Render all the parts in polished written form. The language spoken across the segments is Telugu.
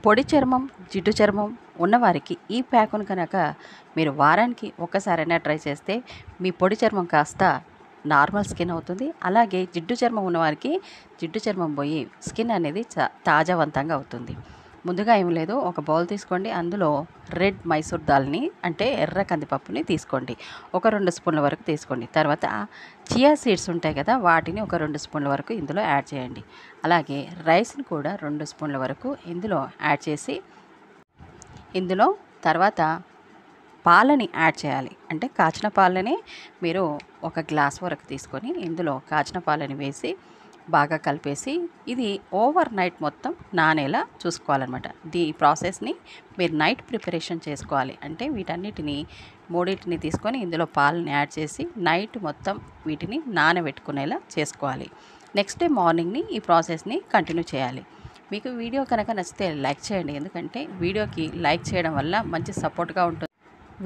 పొడి చర్మం, జిడ్డు చర్మం ఉన్నవారికి ఈ ప్యాకును కనుక మీరు వారానికి ఒక్కసారైనా ట్రై చేస్తే మీ పొడి చర్మం కాస్త నార్మల్ స్కిన్ అవుతుంది. అలాగే జిడ్డు చర్మం ఉన్నవారికి జిడ్డు చర్మం పోయి స్కిన్ అనేది తాజావంతంగా అవుతుంది. ముందుగా ఏం లేదు, ఒక బౌల్ తీసుకోండి. అందులో రెడ్ మైసూర్ దాల్ని అంటే ఎర్ర కందిపప్పుని తీసుకోండి. ఒక 2 స్పూన్ల వరకు తీసుకోండి. తర్వాత చియా సీడ్స్ ఉంటాయి కదా, వాటిని ఒక 2 స్పూన్ల వరకు ఇందులో యాడ్ చేయండి. అలాగే రైస్ని కూడా 2 స్పూన్ల వరకు ఇందులో యాడ్ చేసి ఇందులో తర్వాత పాలని యాడ్ చేయాలి. అంటే కాచిన పాలని మీరు ఒక గ్లాస్ వరకు తీసుకొని ఇందులో కాచిన పాలని వేసి బాగా కలిపేసి ఇది ఓవర్ నైట్ మొత్తం నానేలా చూసుకోవాలన్నమాట. ఈ ప్రాసెస్ని మీరు నైట్ ప్రిపరేషన్ చేసుకోవాలి. అంటే వీటన్నిటిని మూడింటిని తీసుకొని ఇందులో పాలని యాడ్ చేసి నైట్ మొత్తం వీటిని నానబెట్టుకునేలా చేసుకోవాలి. నెక్స్ట్ డే మార్నింగ్ని ఈ ప్రాసెస్ని కంటిన్యూ చేయాలి. మీకు వీడియో కనుక నచ్చితే లైక్ చేయండి. ఎందుకంటే వీడియోకి లైక్ చేయడం వల్ల మంచి సపోర్ట్గా ఉంటుంది.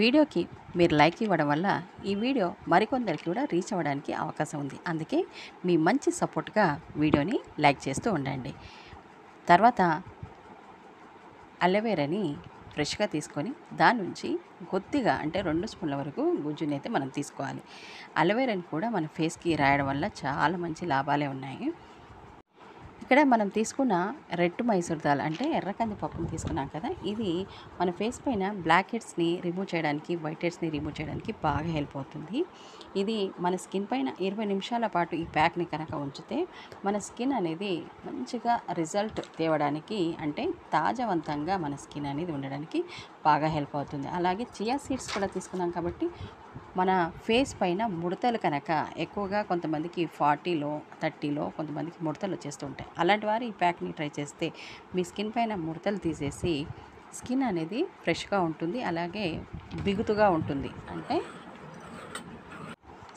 వీడియోకి మీరు లైక్ ఇవ్వడం వల్ల ఈ వీడియో మరికొందరికి కూడా రీచ్ అవ్వడానికి అవకాశం ఉంది. అందుకే మీ మంచి సపోర్ట్గా వీడియోని లైక్ చేస్తూ ఉండండి. తర్వాత అలోవెరాని ఫ్రెష్గా తీసుకొని దాని నుంచి కొద్దిగా అంటే 2 స్పూన్ల వరకు గుజ్జుని అయితే మనం తీసుకోవాలి. అలోవెరాని కూడా మన ఫేస్కి రాయడం వల్ల చాలా మంచి లాభాలే ఉన్నాయి. ఇక్కడ మనం తీసుకున్న రెడ్ మైసూర్ దాల్ అంటే ఎర్ర కందిపప్పుని తీసుకున్నాం కదా, ఇది మన ఫేస్ పైన బ్లాక్ హెడ్స్ని రిమూవ్ చేయడానికి, వైట్ హెడ్స్ని రిమూవ్ చేయడానికి బాగా హెల్ప్ అవుతుంది. ఇది మన స్కిన్ పైన 20 నిమిషాల పాటు ఈ ప్యాక్ని కనుక ఉంచితే మన స్కిన్ అనేది మంచిగా రిజల్ట్ తేవడానికి, అంటే తాజావంతంగా మన స్కిన్ అనేది ఉండడానికి బాగా హెల్ప్ అవుతుంది. అలాగే చియా సీడ్స్ కూడా తీసుకున్నాం కాబట్టి మన ఫేస్ పైన ముడతలు కనుక ఎక్కువగా కొంతమందికి 40లో 30లో కొంతమందికి ముడతలు వచ్చేస్తూ ఉంటాయి. అలాంటి వారు ఈ ప్యాక్ని ట్రై చేస్తే మీ స్కిన్ పైన ముడతలు తీసేసి స్కిన్ అనేది ఫ్రెష్గా ఉంటుంది. అలాగే బిగుతుగా ఉంటుంది. అంటే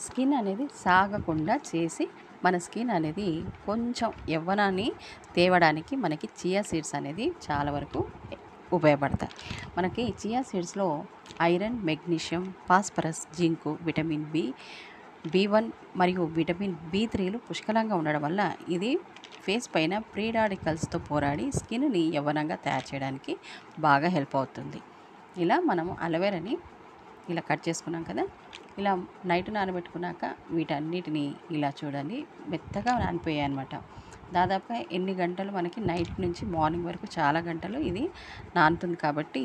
స్కిన్ అనేది సాగకుండా చేసి మన స్కిన్ అనేది కొంచెం యవ్వనాన్ని తేవడానికి మనకి చియా సీడ్స్ అనేది చాలా వరకు ఉపయోగపడతాయి. మనకి చియా సీడ్స్లో iron, magnesium, phosphorus, zinc, vitamin B1 మరియు విటమిన్ B3లు పుష్కలంగా ఉండడం వల్ల ఇది ఫేస్ పైన ఫ్రీ రాడికల్స్తో పోరాడి స్కిన్ని యవ్వనంగా తయారు చేయడానికి బాగా హెల్ప్ అవుతుంది. ఇలా మనము అలోవెరాని ఇలా కట్ చేసుకున్నాం కదా, ఇలా నైట్ నానబెట్టుకున్నాక వీటన్నిటిని ఇలా చూడండి మెత్తగా నానిపోయాయి అన్నమాట. దాదాపుగా ఎన్ని గంటలు మనకి నైట్ నుంచి మార్నింగ్ వరకు చాలా గంటలు ఇది నానుతుంది. కాబట్టి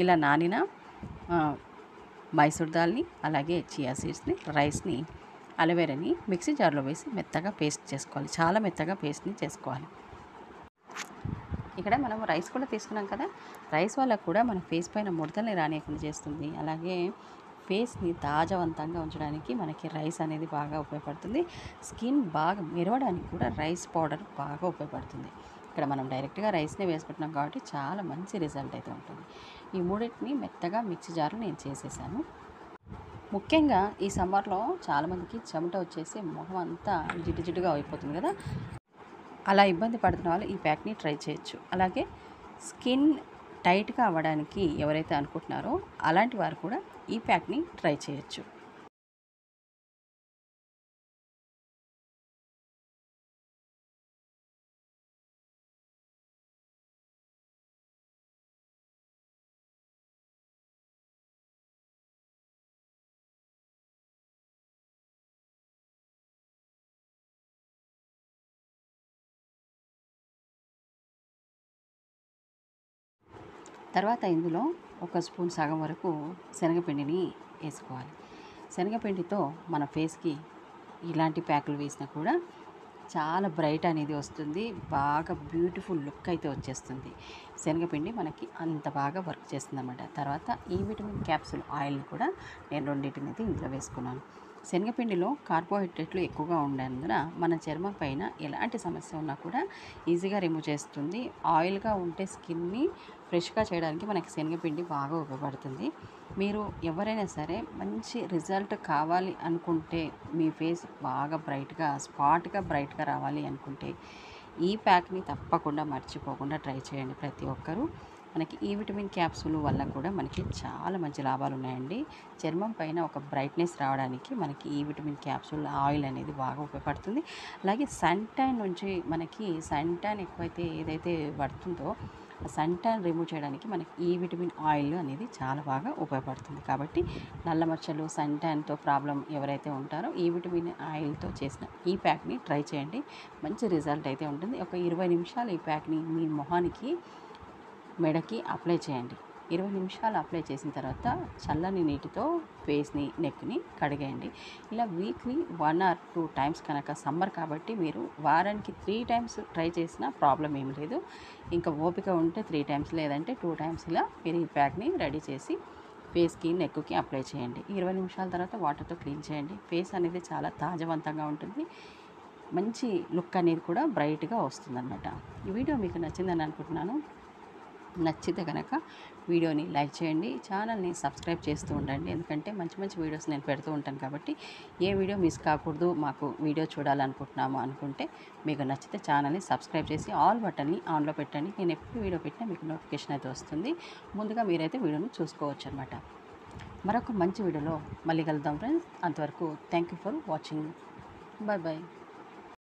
ఇలా నానిన మైసూర్ దాల్ని, అలాగే చియా సీడ్స్ని, రైస్ని, అలోవెరాని మిక్సీ జార్లో వేసి మెత్తగా పేస్ట్ చేసుకోవాలి. చాలా మెత్తగా పేస్ట్ని చేసుకోవాలి. ఇక్కడ మనం రైస్ కూడా తీసుకున్నాం కదా, రైస్ వల్ల కూడా మన ఫేస్ పైన ముడతల్ని రానియకుండా చేస్తుంది. అలాగే ఫేస్ని తాజావంతంగా ఉంచడానికి మనకి రైస్ అనేది బాగా ఉపయోగపడుతుంది. స్కిన్ బాగా మెరవడానికి కూడా రైస్ పౌడర్ బాగా ఉపయోగపడుతుంది. ఇక్కడ మనం డైరెక్ట్గా రైస్నే వేసుకుంటున్నాం కాబట్టి చాలా మంచి రిజల్ట్ అయితే ఉంటుంది. ఈ మూడింటిని మెత్తగా మిక్సీ జార్లో నేను చేసేసాను. ముఖ్యంగా ఈ సమ్మర్లో చాలామందికి చెమట వచ్చేసి మొహం అంతా జిడ్డుగా అయిపోతుంది కదా, అలా ఇబ్బంది పడుతున్న వాళ్ళు ఈ ప్యాక్ని ట్రై చేయొచ్చు. అలాగే స్కిన్ టైట్గా అవ్వడానికి ఎవరైతే అనుకుంటున్నారో అలాంటి వారు కూడా ఈ ప్యాక్ని ట్రై చేయొచ్చు. తర్వాత ఇందులో 1 స్పూన్ సగం వరకు శనగపిండిని వేసుకోవాలి. శనగపిండితో మన ఫేస్కి ఇలాంటి ప్యాకులు వేసినా కూడా చాలా బ్రైట్ అనేది వస్తుంది. బాగా బ్యూటిఫుల్ లుక్ అయితే వచ్చేస్తుంది. శనగపిండి మనకి అంత బాగా వర్క్ చేస్తుంది అన్నమాట. తర్వాత ఈ విటమిన్ క్యాప్సూల్ ఆయిల్ని కూడా నేను 2 అయితే ఇందులో వేసుకున్నాను. శనగపిండిలో కార్బోహైడ్రేట్లు ఎక్కువగా ఉండేందున మన చర్మం పైన ఎలాంటి సమస్య ఉన్నా కూడా ఈజీగా రిమూవ్ చేస్తుంది. ఆయిల్గా ఉంటే స్కిన్ని ఫ్రెష్గా చేయడానికి మనకి శనగపిండి బాగా ఉపయోగపడుతుంది. మీరు ఎవరైనా సరే మంచి రిజల్ట్ కావాలి అనుకుంటే, మీ ఫేస్ బాగా బ్రైట్గా రావాలి అనుకుంటే ఈ ప్యాక్ని తప్పకుండా మర్చిపోకుండా ట్రై చేయండి ప్రతి ఒక్కరూ. మనకి ఈ విటమిన్ క్యాప్సూల్ వల్ల కూడా మనకి చాలా మంచి లాభాలు ఉన్నాయండి. చర్మం పైన ఒక బ్రైట్నెస్ రావడానికి మనకి ఈ విటమిన్ క్యాప్సూల్ ఆయిల్ అనేది బాగా ఉపయోగపడుతుంది. అలాగే సన్ ట్యాన్ నుంచి మనకి సన్ ట్యాన్ ఎక్కువైతే ఏదైతే పడుతుందో సన్ ట్యాన్ రిమూవ్ చేయడానికి మనకి ఈ విటమిన్ ఆయిల్ అనేది చాలా బాగా ఉపయోగపడుతుంది. కాబట్టి నల్ల మచ్చలు, సన్ ట్యాన్తో ప్రాబ్లం ఎవరైతే ఉంటారో ఈ విటమిన్ ఆయిల్తో చేసిన ఈ ప్యాక్ని ట్రై చేయండి. మంచి రిజల్ట్ అయితే ఉంటుంది. ఒక 20 నిమిషాలు ఈ ప్యాక్ని మీ మొహానికి, మెడకి అప్లై చేయండి. 20 నిమిషాలు అప్లై చేసిన తర్వాత చల్లని నీటితో ఫేస్ని, నెక్ని కడిగేయండి. ఇలా వీక్లీ 1 or 2 టైమ్స్ కనుక సమ్మర్ కాబట్టి మీరు వారానికి 3 టైమ్స్ ట్రై చేసినా ప్రాబ్లం ఏమి లేదు. ఇంకా ఓపిక ఉంటే 3 టైమ్స్, లేదంటే 2 టైమ్స్ ఇలా మీరు ఈ ప్యాక్ని రెడీ చేసి ఫేస్కి, నెక్కి అప్లై చేయండి. 20 నిమిషాల తర్వాత వాటర్తో క్లీన్ చేయండి. ఫేస్ అనేది చాలా తాజావంతంగా ఉంటుంది. మంచి లుక్ అనేది కూడా బ్రైట్గా వస్తుందన్నమాట. ఈ వీడియో మీకు నచ్చిందని అనుకుంటున్నాను. నచ్చితే కనుక వీడియోని లైక్ చేయండి, ఛానల్ని సబ్స్క్రైబ్ చేస్తూ ఉండండి. ఎందుకంటే మంచి మంచి వీడియోస్ నేను పెడుతూ ఉంటాను కాబట్టి ఏ వీడియో మిస్ కాకూడదు, మాకు వీడియో చూడాలనుకుంటున్నాము అనుకుంటే మీకు నచ్చితే ఛానల్ని సబ్స్క్రైబ్ చేసి ఆల్ బటన్ని ఆన్లో పెట్టండి. నేను ఎప్పుడు వీడియో పెట్టినా మీకు నోటిఫికేషన్ అయితే వస్తుంది. ముందుగా మీరైతే వీడియోని చూసుకోవచ్చు అనమాట. మరొక మంచి వీడియోలో మళ్ళీ కలుద్దాం ఫ్రెండ్స్. అంతవరకు thank you for watching. Bye bye.